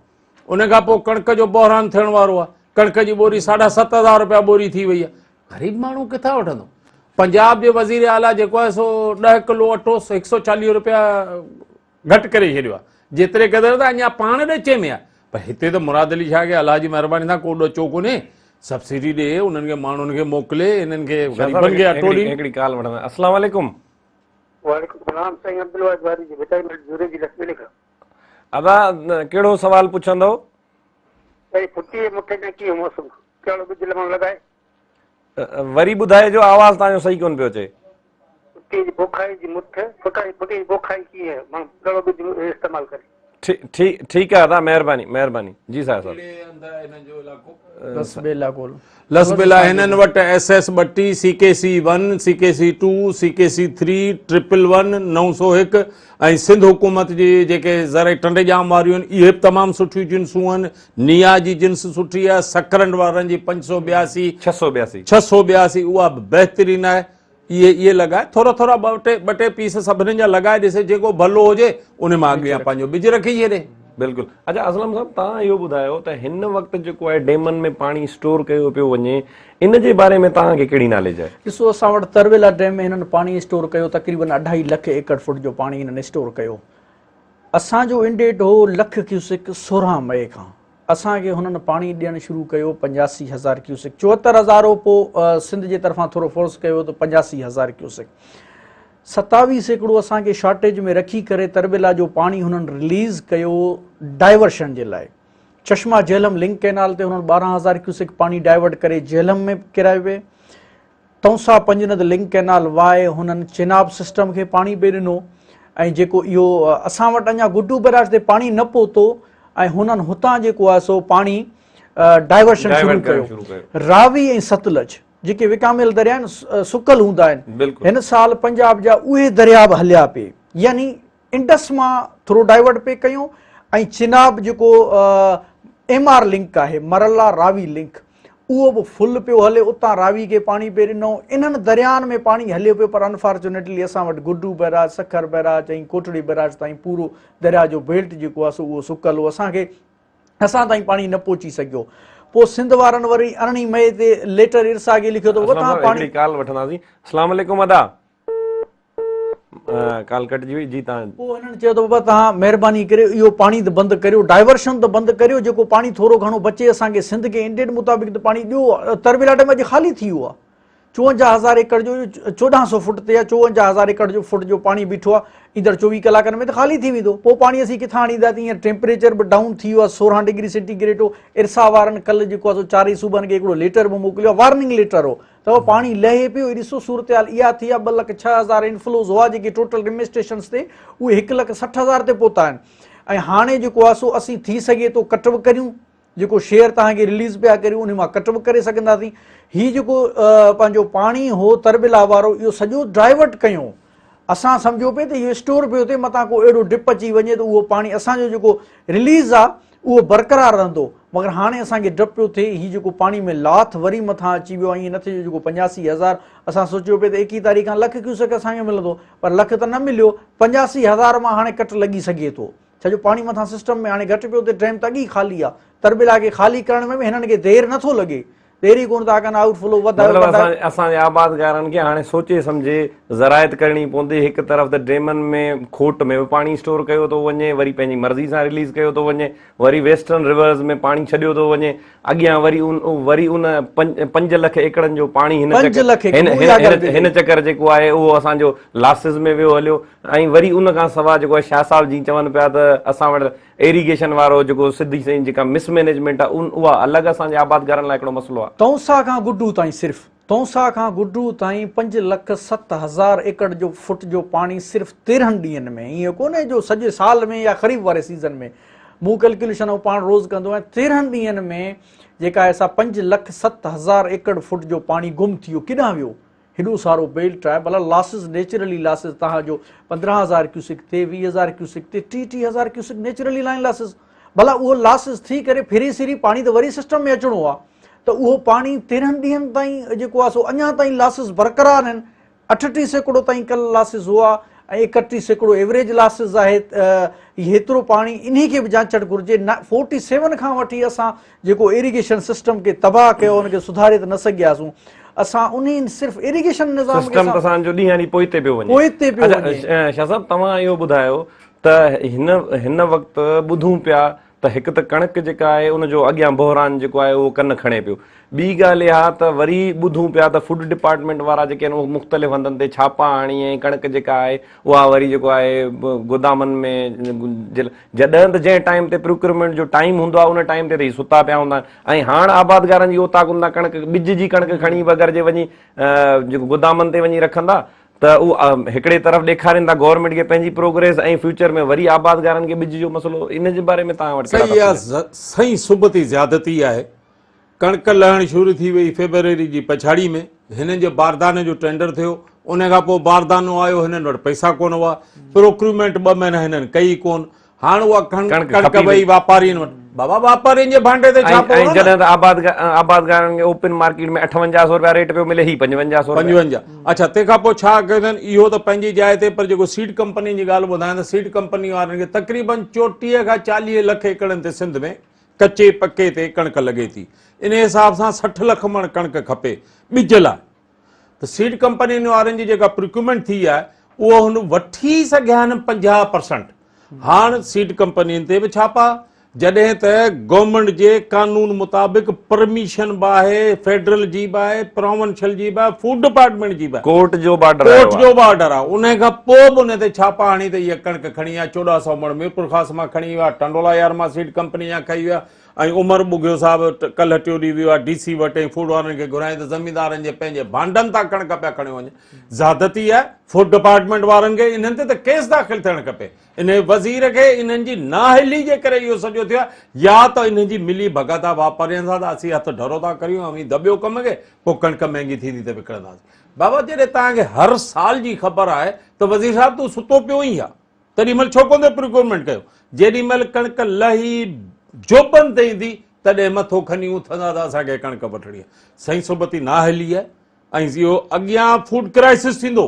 उन खां पोइ कणिक जो बहिरान थियण वारो आहे, कणिक जी ॿोरी 7,500 रुपया ॿोरी थी वई आहे। ग़रीब माण्हू किथां वठंदो। पंजाब जे वज़ीर आला जेको आहे सो 10 किलो अटो 140 रुपया घटि करे छॾियो आहे, जेतिरे क़दुरु त अञा पाण ॾचे में आहे। पर हिते त मुराद अली शाह खे अलाह जी महिरबानी सां को ॾचो कोन्हे। सब्सिडी ॾे, उन्हनि खे माण्हुनि खे मोकिले, इन्हनि खे ग़रीबनि खे अटो ॾे। हिकिड़ी कॉल वठंदा। अस्सलाम वालेकुम। वालेकुम सलाम साईं अब्दुल वाहिद वारी जी बेटा जुरे जी लक्ष्मी लिखा। अदा कहिड़ो सवाल पुछंदो? भाई फुटी मुठे में कीअं मौसम कहिड़ो बिज लॻण लॻाए? वरी ॿुधाए जो, आवाज़ तव्हांजो सही कोन पियो अचे। फुटी जी पोखाई जी मुठ, फुटी जी पोखाई कीअं है, माण्हू कहिड़ो बिज इस्तेमालु करे? ठीकु आहे अदा, महिरबानी महिरबानी। जी साहिब लसबेला हिननि वटि SS 32, CKC 1, CKC 2, CKC 3, 111, 901 ऐं सिंध हुकूमत जी जेके ज़रे टंडे जाम वारियूं आहिनि, इहे बि तमामु सुठियूं जिन्सूं आहिनि। निया जी जिन्स सुठी आहे। सकरंड वारनि जी 582, 682 उहा बि बहितरीनु आहे। इहे लॻाए, थोरा थोरा ॿ टे पीस सभिनीनि जा लॻाए ॾिसे, जेको भलो हुजे उन मां अॻियां पंहिंजो बिज रखी छॾे। बिल्कुलु। अच्छा असलम साहब, तव्हां इहो ॿुधायो त हिन वक़्तु जेको आहे डेमनि में पाणी स्टोर कयो पियो वञे, इन जे बारे में तव्हांखे कहिड़ी नॉलेज आहे? ॾिसो, असां वटि तरवेला डैम में हिननि पाणी स्टोर कयो, तक़रीबन 2.5 लख एकड़ फुट जो पाणी हिननि स्टोर कयो। असांजो इंडेट हो 1 लख क्यूसिक 16 मई खां। असांखे हुननि पाणी ॾियणु शुरू कयो 85,000 क्यूसिक, 74,000 हो, पोइ सिंध जे तरफ़ां थोरो फोर्स कयो त 85,000 क्यूसिक। 27 असांखे शॉर्टेज में रखी करे तरबेला जो पाणी हुननि रिलीज़ कयो डाइवर्शन जे लाइ। चश्मा झेलम लिंक कैनाल ते हुननि 12,000 क्यूसिक पाणी डाइवर्ट करे झेलम में किराए विए। तौसा पंजनद लिंक कैनाल वाए हुननि चिनाब सिस्टम खे पाणी बि ॾिनो। ऐं जेको इहो असां वटि अञा गुड्डू बैराज ते पाणी न पहुतो, ऐं हुननि हुतां जेको आहे सो पाणी डाइवर्शन शुरू कयो। रावी ऐं सतलज जेके विकामियल दरिया आहिनि, सुकल हूंदा आहिनि, हिन साल पंजाब जा उहे दरिया बि हलिया पिए, यानी इंडस मां थोरो डाइवर्ट पे कयूं। ऐं चिनाब जेको MR लिंक आहे, मरला रावी लिंक, उहो बि फुल पियो हले, उतां रावी खे पाणी पियो ॾिनो, इन्हनि दरियानि में पाणी हले पियो, पर अनफॉर्चुनेटली असां वटि गुड्डू बैराज, सखर बैराज ऐं कोटड़ी बैराज ताईं पूरो दरिया जो बेल्ट जेको आहे सो उहो सुकल हो, असां ताईं पाणी न पहुची सघियो। पोइ सिंध वारनि वरी 18 मई ते लेटर इरसा खे लिखियो त उतां पाणी कॉल वठंदासीं। अस्सलाम वालेकुम अदा, कॉल कटिजी वई जी। तव्हां पोइ हिननि चयो त बाबा तव्हां महिरबानी करे इहो पाणी त बंदि करियो, डाइवर्शन त बंदि करियो, जेको पाणी थोरो घणो बचे असांखे सिंध खे इंडियन मुताबिक़ त पाणी ॾियो। तरबिला डैम अॼु ख़ाली थी वियो आहे, 54,000 एकड़ जो 1400 फुट ते या 54,000 एकड़ जो फुट जो पाणी बीठो आहे, ईंदड़ 24 कलाकनि में त ख़ाली थी वेंदो। पोइ पाणी असीं किथां आणींदासीं? हींअर टेम्परेचर बि डाउन थी वियो आहे, 16 डिग्री सेंटीग्रेड हो। इरसा वारनि कल्ह जेको आहे सो 4 सूबनि खे हिकिड़ो लेटर बि मोकिलियो आहे, वार्निंग लेटर हो त उहो पाणी लहे पियो। ॾिसो सूरत हाल इहा थी आहे, 2,06,000 इनफ्लोज़ हुआ जेके टोटल एडमिनिस्ट्रेशन्स ते, उहे 1,60,000 ते पहुता आहिनि। ऐं हाणे जेको आहे सो असीं थी सघे थो कट बि करियूं, जेको शेयर तव्हांखे रिलीज़ पिया करियूं उन मां कट बि करे सघंदासीं। हीउ जेको पंहिंजो पाणी हो तरबिला वारो, इहो सॼो डाइवर्ट कयूं। असां सम्झो पिए त इहो स्टोर पियो थिए, मथां को अहिड़ो डिप अची वञे त उहो पाणी असांजो जेको रिलीज़ आहे उहो बरक़रार रहंदो, मगर हाणे असांखे डप पियो थिए हीउ जेको पाणी में लाथ वरी मथां अची वियो आहे। ईअं न थियो जेको 85,000 असां सोचियो पिए त 21 तारीख़ खां लख क्यूसेक असांखे मिलंदो, पर लख त न मिलियो, 85,000 मां हाणे कट लॻी सघे थो। छो पाणी मथां सिस्टम में हाणे घटि पियो थिए, डैम त अॻी ख़ाली आहे। तरबिला खे ख़ाली करण में बि हिननि खे देरि नथो लॻे, देरी कोन था कनि, आउटफ्लो मतलब असांजे आबादगारनि खे हाणे सोचे सम्झे ज़रायत करणी पवंदी। हिकु तरफ़ त डेमनि में खोट में बि पाणी स्टोर कयो थो वञे, वरी पंहिंजी मर्ज़ी सां रिलीज़ कयो थो वञे, वरी वेस्टर्न रिवर्स में पाणी छॾियो थो वञे, अॻियां वरी उन 5 लख एकड़नि जो पाणी हिन चकर जेको आहे उहो असांजो लासिस में वियो हलियो। ऐं वरी उन खां सवाइ जेको आहे शाह साहब जीअं चवनि पिया त असां वटि इरिगेशन वारो जेको सिधी सही जेका मिसमैनेजमेंट आहे उहा अलॻि असांजे आबादगारनि लाइ हिकिड़ो मसइलो आहे। तौसा खां गुड्डू ताईं, सिर्फ़ु तौसा खां गुड्डू ताईं 5,07,000 एकड़ जो फुट जो पाणी सिर्फ़ु 13 ॾींहंनि में, ईअं कोन्हे जो सॼे साल में या ख़रीफ़ वारे सीज़न में। मूं कैलकुलेशन पाण रोज़ कंदो आहियां, 13 ॾींहंनि में जेका आहे सा 5,07,000 एकड़ फुट जो पाणी गुम थी वियो। किॾां वियो? हेॾो सारो बेल्ट आहे, भला लॉसिस नेचुरली लॉसिस तव्हांजो 15,000 क्यूसिक ते, 20,000 क्यूसिक ते, 30,000 क्यूसिक नेचुरली लाइन लॉसिस, भला उहो लॉसिस थी करे फिरी सिरी पाणी त वरी सिस्टम में अचिणो आहे, त उहो पाणी 13 ॾींहंनि ताईं जेको आहे सो अञा ताईं लॉसिस बरक़रार आहिनि। 38 सैकड़ो ताईं कल्ह लॉसिस हुआ ऐं 31 सैकड़ो एवरेज लॉसिस आहे। हेतिरो पाणी इन्ही खे बि जांचणु घुरिजे। 47 खां वठी असां जेको इरिगेशन सिस्टम खे तबाह कयो, उनखे सुधारे त न सघियासीं। असां उन सिर्फ़ु इरिगेशन निज़ाम सिस्टम त असांजो ॾींहं ॾींहुं पोइते पियो वञे। शाह साहब तव्हां इहो ॿुधायो त हिन वक़्तु ॿुधूं पिया त हिकु त कणिक जेका आहे उनजो अॻियां बहिरान जेको आहे उहो कन खणे पियो। ॿी ॻाल्हि इहा त वरी ॿुधूं पिया त फूड डिपार्टमेंट वारा जेके आहिनि उहे मुख़्तलिफ़ हंधनि ते छापा हणी ऐं कणिक जेका आहे उहा वरी जेको आहे गोदामनि में जॾहिं त जंहिं टाइम ते प्रोक्यूरमेंट जो टाइम हूंदो आहे उन टाइम ते ई सुता पिया हूंदा आहिनि। ऐं हाणे आबादगारनि जी ओताक हूंदा कणिक ॿिज जी कणिक खणी बग़ैर जे वञी जेको गोदामनि ते वञी रखंदा त उहो हिकिड़े तरफ़ ॾेखारीनि था गवर्नमेंट खे पंहिंजी प्रोग्रेस, ऐं फ्यूचर में वरी आबादगारनि खे ॿिज जो मसइलो। इन जे बारे में तव्हां वटि सही सुबती ज़्यादती आहे। कणिक लहण शुरू थी वई फेब्रुअरी जी पछाड़ी में, हिननि जो बारदाने जो टेंडर थियो, उन खां पोइ बारदानो आयो, हिननि वटि पैसा कोन हुआ, प्रोक्यूरमेंट 2 महीना हिननि कई कोन। हाणे उहा कणिक वई वापारियुनि वटि, बाबा वापारियुनि जे भांडे ते छापो। जॾहिं त आबादगारनि खे ओपन मार्केट में 5800 रुपया रेट पियो मिले, ही 5500। अच्छा, तंहिंखां पोइ छा कयो अथनि? इहो त पंहिंजी जाइ ते, पर जेको सीड कंपनी जी ॻाल्हि ॿुधायां त सीड कंपनी वारनि खे तक़रीबन 34 खां 40 लख एकड़नि ते सिंध में कचे पके ते कणिक लॻे थी। इन हिसाब सां 60 लख मण कणिक खपे ॿिज लाइ। त सीड कंपनी वारनि जी जेका प्रोक्यूरमेंट थी आहे उहो हुन वठी सघिया आहिनि 50%। हाणे सीड कंपनियुनि ते बि छापा, जॾहिं त गवर्नमेंट जे कानून मुताबिक़ परमिशन बि आहे, फेडरल जी बि आहे, प्रोविंशियल जी बि आहे, फूड डिपार्टमेंट जी बि आहे, कोर्ट जो बि ऑर्डर आहे। उन खां पोइ बि उन ते छापा हणी त इहा कणिक खणी आहे। 1400 मण मीरपुर ख़ास मां खणी वियो आहे, टंडोला यार मां सीड कंपनी जा खई विया। ऐं उमर बुगियो साहिबु कल्ह टियों ॾींहुं वियो आहे DC वटि, ऐं फूड वारनि खे घुराई त ज़मीनदारनि जे पंहिंजे भांडनि तां कणिक पिया खणी वञे। ज़्यादती आहे फूड डिपार्टमेंट वारनि खे, इन्हनि ते त केस दाख़िल थियणु खपे। इन वज़ीर खे इन्हनि जी नाहिली जे करे इहो सॼो थियो आहे, या त इन्हनि जी मिली भगत आहे वापारियुनि सां, त असीं हथ ढरो था करियूं ऐं दॿियो कम खे, पोइ कणिक महांगी थींदी त विकिणंदासीं। बाबा जॾहिं तव्हांखे हर साल जी ख़बर आहे त वज़ीर साहिबु तूं सुतो पियो ई आहे, तेॾी महिल छो कोन प्रोक्यूरमेंट कयो? जेॾी महिल कणिक लही जोबनि ते ईंदी तॾहिं मथो खणी उथंदा त असांखे कणिक वठणी आहे। सही सोबती ना हली आहे ऐं इहो अॻियां फूड क्राइसिस थींदो।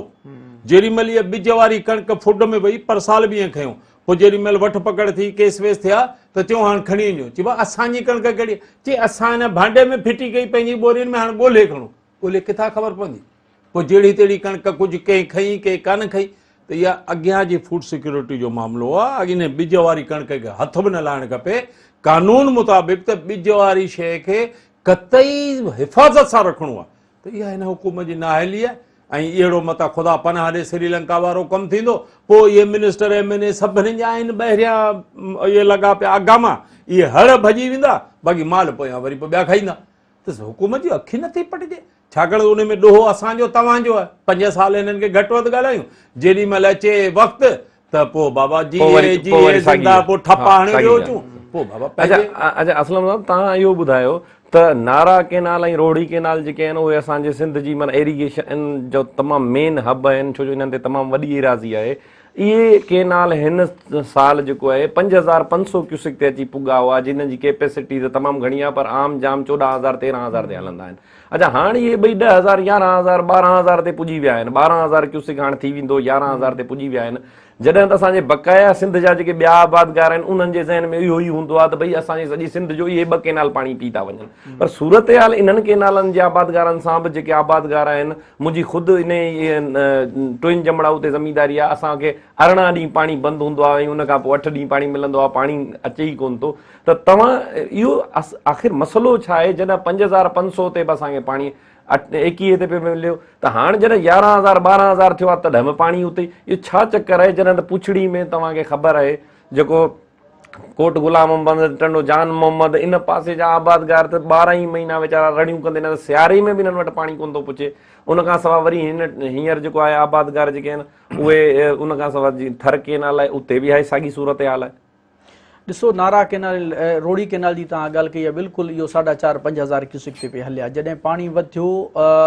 जेॾीमहिल इहा ॿिज वारी कणिक फुड में वई पर साल बि ईअं खयूं, पोइ जेॾीमहिल वठ पकड़ थी केस वेस थिया त चयूं हाणे खणी वञो, चइबो असांजी कणिक कहिड़ी, चई असां हिन भांडे में फिटी कई पंहिंजी ॿोरियुनि में, हाणे ॻोल्हे खणो। ॻोल्हे किथां ख़बर पवंदी? पोइ जहिड़ी तहिड़ी कणिक कुझु कंहिं खई कंहिं कान खई। त इहा अॻियां जी फूड सिक्योरिटी जो मामिलो आहे। इन ॿिज वारी कणिक खे हथ बि न लाइणु खपे। कानून मुताबिक़ त ॿिज वारी शइ खे कतई हिफ़ाज़त सां रखिणो आहे। त इहा हिन हुकूमत जी नाअहली आहे। ऐं अहिड़ो मता ख़ुदा पनाह ॾे श्रीलंका वारो कमु थींदो, पोइ इहे मिनिस्टर MNA सभिनी जा आहिनि ॿाहिरियां इहे लॻा पिया अगामा, इहे हड़ भॼी वेंदा, बाक़ी माल पोयां वरी पोइ ॿिया खाईंदा। त हुकूमत जी अखि नथी पटिजे, छाकाणि उन में ॾोहो असांजो तव्हांजो आहे। 5 साल हिननि खे घटि वधि ॻाल्हायूं, जेॾीमहिल अचे वक़्तु त पोइ बाबा जी पोइ ठपा हणी ॾियो अचूं, पोइ बाबा पंहिंजे। अच्छा असलम साहब, तव्हां इहो ॿुधायो त नारा केनाल ऐं रोहिड़ी केनाल जेके आहिनि उहे असांजे सिंध जी माना एरिगेशन जो तमामु मेन हब आहिनि, छो जो हिननि ते तमामु वॾी एराज़ी आहे। इहे केनाल हिन साल जेको आहे 5500 क्यूसिक ते अची पुॻा हुआ, जिन जी कैपेसिटी त तमामु घणी आहे, पर आम जाम 14,000 13,000 ते हलंदा आहिनि। अच्छा, हाणे इहे ॿई 10,000 11,000 12,000 ते पुॼी विया आहिनि। 12,000 क्यूसिक हाणे थी वेंदो, 11,000 ते पुॼी विया आहिनि। जॾहिं त असांजे बक़ाया सिंध जा जेके ॿिया आबादगार आहिनि उन्हनि जे ज़हन में इहो ई हूंदो आहे त भई असांजी सॼी सिंध जो इहे 2 केनाल पाणी पी था वञनि। पर सूरत हाल इन्हनि केनालनि जे आबादगारनि सां बि जेके आबादगार आहिनि, मुंहिंजी ख़ुदि इन ट्विन जमड़ा उते ज़मीनदारी आहे, असांखे 18 ॾींहं पाणी बंदि हूंदो आहे ऐं उन खां पोइ 8 ॾींहं पाणी मिलंदो आहे, पाणी अचे ई कोन थो। त तव्हां इहो आख़िर मसइलो छा आहे? जॾहिं 5500 ते बि असांखे पाणी 21 ते पियो मिलियो, त हाणे जॾहिं 11,000 12,000 थियो आहे तॾहिं बि पाणी उते। इहो छा चकर आहे? जॾहिं त पुछड़ी में तव्हांखे ख़बर आहे जेको कोट गुलाम मोहम्मद, टंडो जान मोहम्मद, इन पासे जा आबादगार त 12 ई महीना वीचारा रड़ियूं कंदे न, सियारे में बि हिननि वटि पाणी कोन थो पुछे। उन खां सवाइ वरी हींअर जेको आहे आबादगार जेके आहिनि उहे उन खां सवाइ थर केनाल आहे, उते बि आहे साॻी सूरत हाल आहे। ॾिसो, नारा केनाल रोड़ी केनाल जी तव्हां ॻाल्हि कई आहे, बिल्कुलु इहो 4.5 5,000 क्यूसिक ते पियो हलिया। जॾहिं पाणी वधियो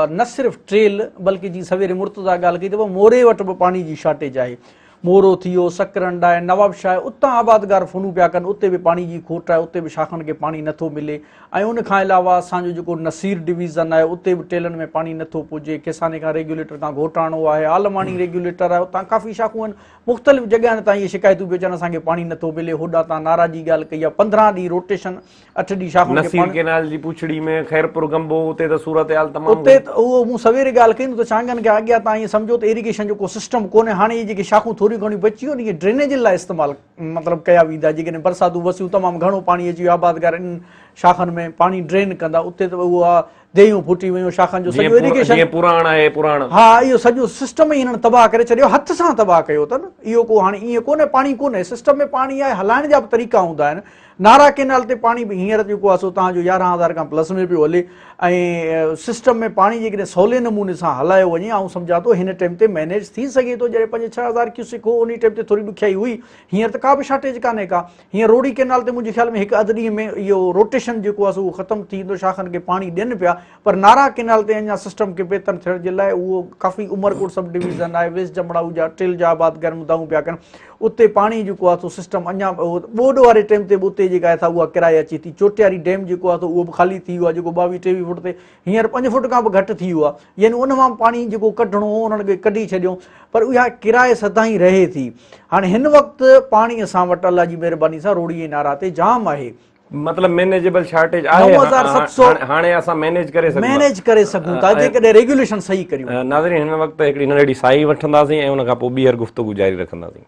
न सिर्फ़ु ट्रेल बल्कि जीअं सवेरे मुर्तज़ा ॻाल्हि कई अथव, मोरे वटि बि पाणी जी शॉर्टेज आहे। मोरो थी वियो, सकरंड आहे, नवाबशाह आहे, उतां आबादगार फ़ोनूं पिया कनि, उते बि पाणी जी खोट आहे, उते बि शाखनि खे पाणी नथो मिले। ऐं उन खां अलावा असांजो जेको नसीर डिवीज़न आहे उते बि टेलनि में पाणी नथो पुॼे। किसाने खां रेगुलेटर खां घोटाणो आहे, आलमाणी रेगुलेटर आहे, उतां काफ़ी शाखूं आहिनि, मुख़्तलिफ़ जॻहियुनि तां इहे शिकायतूं पियूं अचनि असांखे पाणी नथो मिले। होॾां तव्हां नारा जी ॻाल्हि कई आहे, 15 ॾींहं रोटेशन, 8 ॾींहं शाखुनि खे नसीर केनाल जी पुछड़ी में खैरपुर गंबो, उते त सूरत हाल तमामु उते उहो मूं सवेरे ॻाल्हि कई त चांगनि खे अॻियां तव्हां ईअं सम्झो त इरिगेशन जेको सिस्टम कोन्हे। हाणे इहे जेके शाखूं थोरियूं घणियूं बची वियूं, इहे ड्रेनेज लाइ इस्तेमालु मतिलबु कया वेंदा। जेकॾहिं बरसातूं वसियूं, तमामु घणो पाणी अची वियो, आबादगार इन शाखनि में पाणी ड्रेन कंदा, उते त उहो आहे देयूं फुटी वियूं, शाखनि जो सॼो इरिगेशन पुराण आहे पुराण। हा, इहो सॼो सिस्टम ई हिननि तबाह करे छॾियो, हथ सां तबाह कयो अथनि। इहो को हाणे ईअं कोन्हे पाणी कोन्हे, सिस्टम में पाणी आहे, हलाइण जा बि तरीक़ा हूंदा आहिनि। नारा केनाल ते पाणी बि हींअर जेको आहे सो तव्हांजो 11,000 खां प्लस में पियो हले। ऐं सिस्टम में पाणी जेकॾहिं सवले नमूने सां हलायो वञे, ऐं सम्झा थो हिन टाइम ते मैनेज थी सघे थो। जॾहिं 5-6,000 क्यूसिक हो उन टाइम ते थोरी ॾुखियाई हुई, हींअर त का बि शॉर्टेज कान्हे का। हींअर रोड़ी केनाल ते मुंहिंजे ख़्याल में 1-2 ॾींहं में इहो रोटेशन जेको आहे सो उहो ख़तमु थी वेंदो, शाखनि खे पाणी ॾियनि पिया। पर नारा केनाल ते अञा सिस्टम खे बहितर थियण जे लाइ उहो काफ़ी उमरकोट सब डिवीज़न आहे, वेस्ट जमड़ाऊ जा टिल जा आबादगार मुदाऊं पिया कनि, उते पाणी जेको आहे सो सिस्टम अञा ॿोॾ वारे टाइम ते बि उते जेका आहे उहा किराए अचे थी। चोटियारी डैम जेको आहे उहो बि ख़ाली थी वियो आहे, जेको 22-23 फुट ते हींअर 5 फुट खां बि घटि थी वियो आहे। यानी उन मां पाणी जेको कढणो हो उन्हनि खे कढी छॾियो, पर उहा किराए सदाईं रहे थी। हाणे हिन वक़्तु पाणी असां वटि अलाह जी महिरबानी सां रोड़ी ऐं नारा ते जाम आहे, मतलब मैनेजेबल शॉर्टेज आहे। 9,700 हाणे असां मैनेज करे सघूं था जेकॾहिं रेगुलेशन सही करियूं। नाज़रीन, हिन वक़्तु हिकिड़ी नंढड़ी साई वठंदासीं ऐं उन खां पोइ ॿीहर गुफ़्तगू जारी रखंदासीं।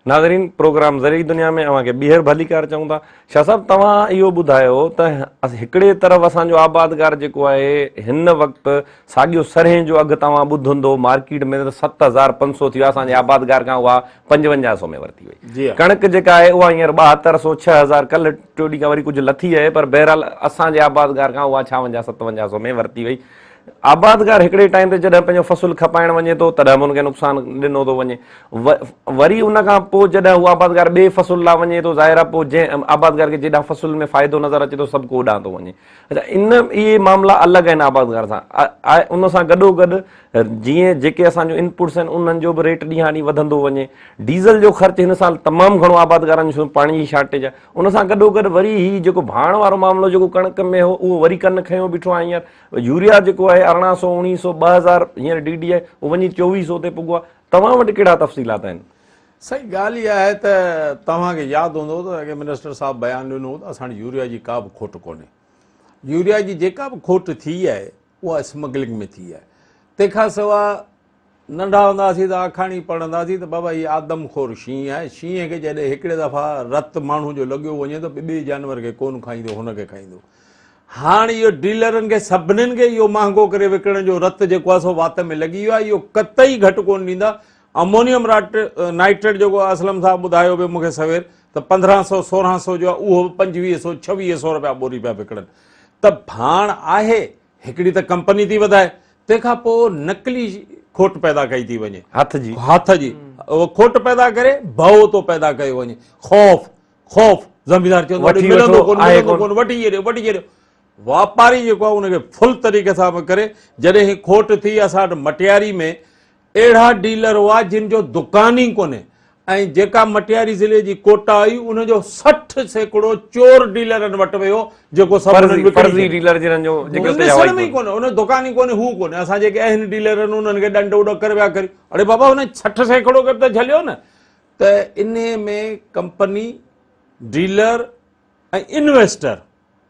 नाज़रीन, प्रोग्राम ज़रिए दुनिया में अव्हांखे ॿीहर भलीकार चऊं था। शाह साहब, तव्हां इहो ॿुधायो त हिकिड़े तरफ़ असांजो आबादगार जेको आहे हिन वक़्तु साॻियो सरें जो अघु तव्हां ॿुधंदो मार्केट में 7,500 थी वियो, असांजे आबादगार खां उहा 5500 में वरिती वई। कणिक जेका आहे उहा हींअर 7200 6,000 कल्ह टियों ॾींहं खां वरी कुझु लथी आहे, पर बहरहाल असांजे आबादगार खां उहा 56-5700 में वरिती वई। आबादगार हिकिड़े टाइम ते जॾहिं पंहिंजो फ़सुलु खपाइण वञे थो तॾहिं बि हुनखे नुक़सानु ॾिनो थो वञे, वरी उन खां पोइ जॾहिं उहो आबादगार ॿिए फ़सुल लाइ वञे थो, ज़ाहिर आहे पोइ जंहिं आबादगार खे जेॾा फ़सुल में फ़ाइदो नज़र अचे थो सभु को होॾां थो वञे। अच्छा, इहे मामला अलॻि आहिनि आबादगार सां। उन सां गॾोगॾु जीअं जेके असांजो इनपुट्स आहिनि उन्हनि जो बि रेट ॾींहं ॾींहुं वधंदो वञे। डीज़ल जो ख़र्चु हिन साल तमामु घणो आबादगारनि जो, पाणी जी शार्टेज आहे। उन सां गॾोगॾु वरी ही जेको भाण वारो मामिलो जेको कणिक में हो उहो वरी कन खयो बीठो आहे। हींअर यूरिया जेको आहे 1800, 1900, 2000 हींअर DD आहे उहो वञी 2400 ते पुॻो आहे। तव्हां वटि कहिड़ा तफ़सीलात आहिनि? सही ॻाल्हि इहा आहे त तव्हांखे यादि हूंदो त अॻे मिनिस्टर साहिबु बयानु ॾिनो त असांजी यूरिया जी का बि खोट कोन्हे। यूरिया जी जेका बि खोट थी आहे उहा स्मगलिंग में थी आहे। तंहिंखां सवाइ नंढा हूंदासीं त आखाणी पढ़ंदासीं त बाबा हीअ आदमखोर शींहं आहे, शींहं खे जॾहिं हिकिड़े दफ़ा रत माण्हू जो लॻियो वञे त ॿिए जानवर खे कोन खाईंदो, हुनखे खाईंदो। हाणे इहो डीलरनि खे सभिनीनि खे इहो महांगो करे विकिणण जो रत जेको आहे सो वात में लॻी वियो आहे। इहो कतई घटि कोन ॾींदा। अमोनियम नाइट्रेट जेको असलम साहब ॿुधायो पियो मूंखे सवेर त 1500, 1600 जो आहे, उहो 2500, 2600 रुपया बोरी पिया विकिणनि। त भाण आहे हिकिड़ी त कंपनी थी वधाए, तंहिंखां पोइ नकली खोट पैदा कई थी वञे, हथ जी खोट पैदा करे भउ थो पैदा कयो वञे। खौफ़ ज़मीदार चवंदो मिलंदो कोन, वठी छॾियो। वापारी जेको आहे उनखे फुल तरीक़े सां करे जॾहिं ही खोट थी, असां वटि मटियारी में अहिड़ा डीलर हुआ जिन जो दुकान ई कोन्हे, ऐं जेका मटियारी ज़िले जी कोटा आई उनजो 60% चोर डीलरनि वटि वियो जेको उन दुकान ई कोन्हे, हू कोन्हे। असां जेके आहिनि डीलर आहिनि उन्हनि खे ॾंड उॾ करे विया करी, अड़े बाबा हुन 60% त झलियो न। त इन में कंपनी, डीलर ऐं इन्वेस्टर,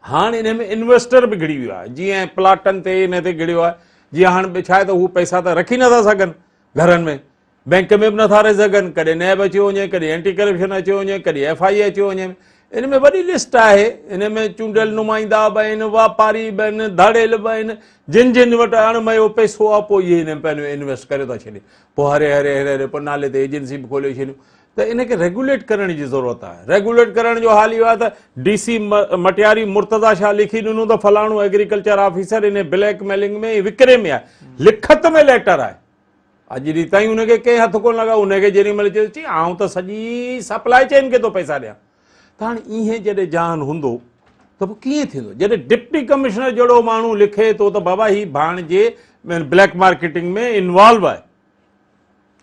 हाणे इन में इन्वेस्टर बि घिड़ी वियो आहे। जीअं प्लाटनि ते इन ते घिड़ियो आहे, जीअं हाणे छा आहे त हू पैसा त रखी नथा सघनि घरनि में, बैंक में बि नथा रही सघनि, कॾहिं नैब अची वञे, कॾहिं एंटी करप्शन अची वञे, कॾहिं FI अची वञे। इन में वॾी लिस्ट आहे। इन में चूंडियल नुमाइंदा बि आहिनि, वापारी बि आहिनि, धाड़ेल बि आहिनि, जिन वटि अणमयो पैसो आहे पोइ इहे हिन पंहिंजो इन्वेस्ट करे था छॾनि। पोइ हरे पोइ नाले ते एजेंसी बि खोले छॾियूं। त इनखे रेगुलेट करण जी ज़रूरत आहे। रेगुलेट करण जो हाल इहो आहे त DC मटियारी मुर्तज़ा शाह लिखी ॾिनो त फलाणो agriculture officer in blackmailing में विकिरे में आहे, लिखत में लेटर आहे, अॼु ॾींहुं ताईं उनखे कंहिं हथ कोन लॻा। उनखे जेॾी महिल चई आउं त सॼी सप्लाई चेन खे थो पैसा ॾियां। त हाणे ईअं जॾहिं जान हूंदो त पोइ कीअं थींदो? जॾहिं डिप्टी कमिश्नर जहिड़ो माण्हू लिखे थो त बाबा ही भाण जे ब्लैक मार्केटिंग में इन्वॉल्व आहे,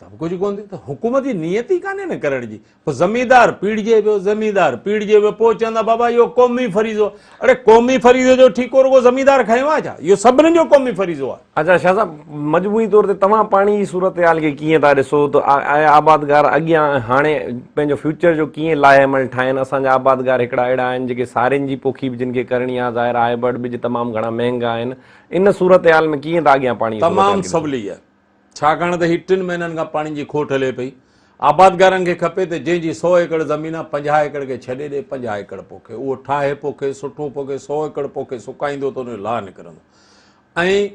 त कुझु कोन थी। त हुकूमत जी नियत ई कान्हे न करण जी। पोइ ज़मींदार पीड़िजे पियो, पोइ चवंदा बाबा इहो क़ौमी फरीज़ो। अड़े क़ौमी फरीज़े जो ठीको रुगो ज़मींदार खयो आहे छा? इहो सभिनीनि जो क़ौमी फरीज़ो आहे। अच्छा शाह साहब, मजमूई तौर ते तव्हां पाणी जी सूरत हाल खे कीअं था ॾिसो? त आबादगार अॻियां हाणे पंहिंजो फ्यूचर जो कीअं लाहेमल ठाहिनि? असांजा आबादगार हिकिड़ा अहिड़ा आहिनि जेके सारियुनि जी पोखी बि जिन खे करणी आहे, ज़ाहिर आहे हाइब्रिड बीज तमामु घणा महांगा आहिनि। इन सूरत हाल में कीअं था अॻियां पाणी? तमामु सवली आहे, छाकाणि त ही 3 महीननि खां पाणी जी खोट हले पई। आबादगारनि खे खपे त जंहिंजी 100 एकड़ ज़मीन आहे 50 एकड़ खे छॾे ॾे, 50 एकड़ पोखे, उहो ठाहे पोखे, सुठो पोखे, 100 एकड़ पोखे सुकाईंदो त उनजो लाह निकिरंदो। ऐं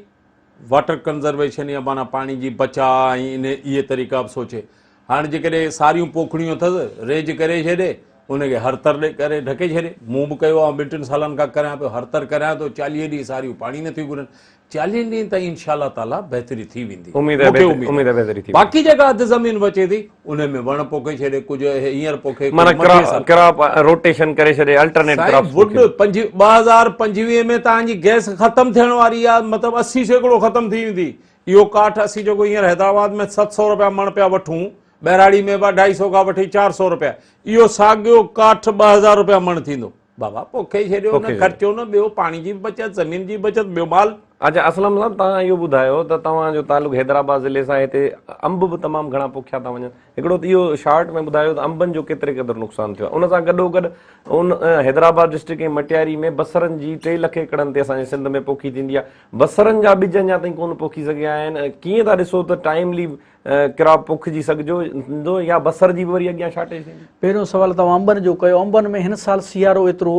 वाटर कंज़र्वेशन या माना पाणी जी बचाव ऐं इहे तरीक़ा बि सोचे। हाणे जेकॾहिं सारियूं पोखड़ियूं अथसि, रेज करे छॾे, उनखे हरतर करे ढके छॾे। मूं बि कयो आहे, 2-3 सालनि खां करियां पियो, हरतर करियां थो। 40 ॾींहं सारियूं पाणी नथियूं घुरनि। 40 ॾींहं ताईं इंशाअल्लाह ताला बहितरी थी वेंदी। बाक़ी जेका अधु ज़मीन बचे थी उन में वण पोखे छॾे, कुझु हींअर पोखे, रोटेशन करे छॾे, अल्टरनेट क्रॉप्स। वुड 2025 में तव्हांजी गैस ख़तम थियण वारी आहे, मतिलबु 80% ख़तम थी वेंदी। इहो काठ असीं जेको हींअर हैदराबाद में 700 रुपया मण पिया वठूं, बहिराड़ी में 250 खां वठी 400 रुपया, इहो साॻियो काठ 2000 रुपया मण थींदो। बाबा पोखे छॾियो, न ख़र्चो न, ॿियो पाणी जी बचत, ज़मीन जी बचत, ॿियो माल। अच्छा असलम साहब, तव्हां इहो ॿुधायो त तव्हांजो तालुक़ु हैदराबाद ज़िले सां, हिते अंब बि तमामु घणा पोखिया था वञनि। हिकिड़ो त इहो शार्ट में ॿुधायो त अंबनि जो केतिरे क़दुरु नुक़सानु थियो आहे। उन सां गॾोगॾु उन हैदराबाद डिस्ट्रिक्ट ऐं मटियारी में बसरनि जी 3 लख एकड़नि ते असांजे सिंध में पोखी थींदी आहे। बसरनि जा ॿिज अञा ताईं कोन पोखी सघिया आहिनि। कीअं था ॾिसो त टाइमली क्रॉप पोखिजी सघिजो या बसर जी बि वरी अॻियां शार्टेज थींदी? पहिरियों सवाल तव्हां अंबनि जो कयो। अंबनि में हिन साल सियारो एतिरो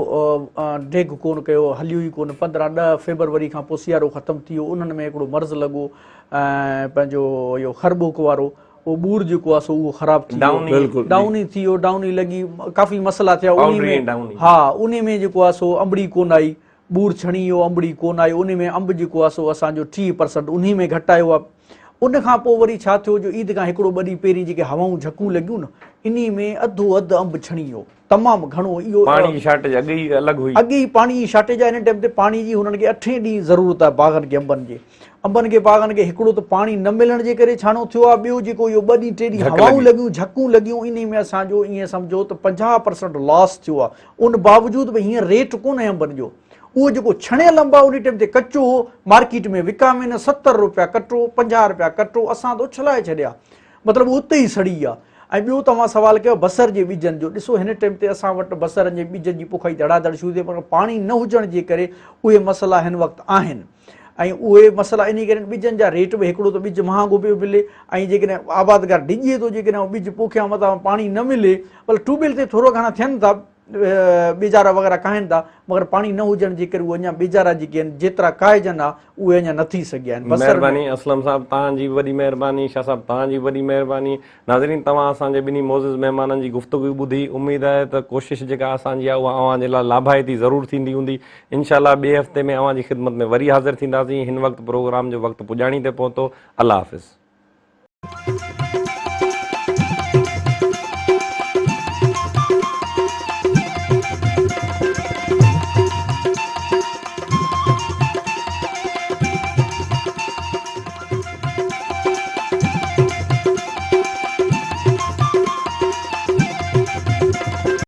डेघ कोन कयो, हलियो ई कोन। 15-10 फेबरवरी खां पोइ सियारो ख़तमु थी वियो। उन्हनि में हिकिड़ो मर्ज़ लॻो ऐं पंहिंजो इहो खरबूक वारो उहो बूर जेको आहे सो उहो ख़राबु थी वियो, डाउनी थी वियो, डाउनी लॻी, काफ़ी मसइला थिया उन में। हा, उन में जेको आहे सो अंबड़ी कोन आई, बूर छणी वियो, अंबड़ी कोन आयो, उन में अंब जेको आहे सो असांजो 30% उन में घटि आयो आहे। उन खां पोइ वरी छा थियो जो ईद खां हिकिड़ो ॿ ॾींहं पहिरीं जेके हवाऊं झकूं लॻियूं न, इन में अधु अंब छणी वियो, तमामु घणो। इहो पाणी जी शार्टेज अॻे ई अलॻि हुई। अॻे ई पाणी जी शार्टेज आहे। हिन टाइम ते पाणी जी हुननि खे 8 ॾींहं ज़रूरत आहे बाग़नि खे, अंबनि खे बाग़नि खे। हिकिड़ो त पाणी न मिलण जे करे छाणो थियो आहे, ॿियो जेको इहो 2 ॾींहं 3 ॾींहं हवाऊं लॻियूं, झकूं लॻियूं, इन में असांजो ईअं सम्झो त 50% लॉस थियो आहे। उन बावजूदि बि हींअर रेट कोन आहे अंबनि जो। उहो जेको छणियल अंब आहे उन टाइम ते कचो मार्केट में विकामे न, 70 रुपया कटो, 50 रुपया कटो, असां त उछलाए छॾिया, मतिलबु उते ई सड़ी आहे। ऐं ॿियो तव्हां सवाल कयो बसर जे ॿिजनि जो। ॾिसो हिन टाइम ते असां वटि बसरनि जे ॿिजनि जी पोखई धड़ाधड़ शुरू थिए, पर पाणी न हुजण जे करे उहे मसइला हिन वक़्तु आहिनि। ऐं उहे मसइला इन करे ॿिजनि जा रेट बि, हिकिड़ो त ॿिज महांगो पियो मिले, ऐं जेकॾहिं आबादगार डिॼे थो, जेकॾहिं ॿिज पोखिया मथां पाणी न मिले, भले ट्यूबवेल ते थोरो घणा थियनि था, बेजारा वग़ैरह काइनि था, मगर पाणी न हुजण जे करे उहे अञा बेजारा जेके आहिनि जेतिरा काइजनि आहे उहे अञा न थी सघिया आहिनि। महिरबानी असलम साहब, तव्हांजी वॾी महिरबानी। शाह साहब तव्हांजी वॾी महिरबानी। नाज़रीन, तव्हां असांजे ॿिन्ही मोज़िज़ महिमाननि जी गुफ़्तगू ॿुधी। उमेद आहे त कोशिशि जेका असांजी आहे उहा अव्हां जे लाइ लाभाइती ज़रूरु थींदी हूंदी। इनशाअल्लाह ॿिए हफ़्ते में अव्हां जी ख़िदमत में वरी हाज़िर थींदासीं। हिन वक़्तु प्रोग्राम जो वक़्तु पुॼाणी ते पहुतो। अल्लाह हाफ़िज़।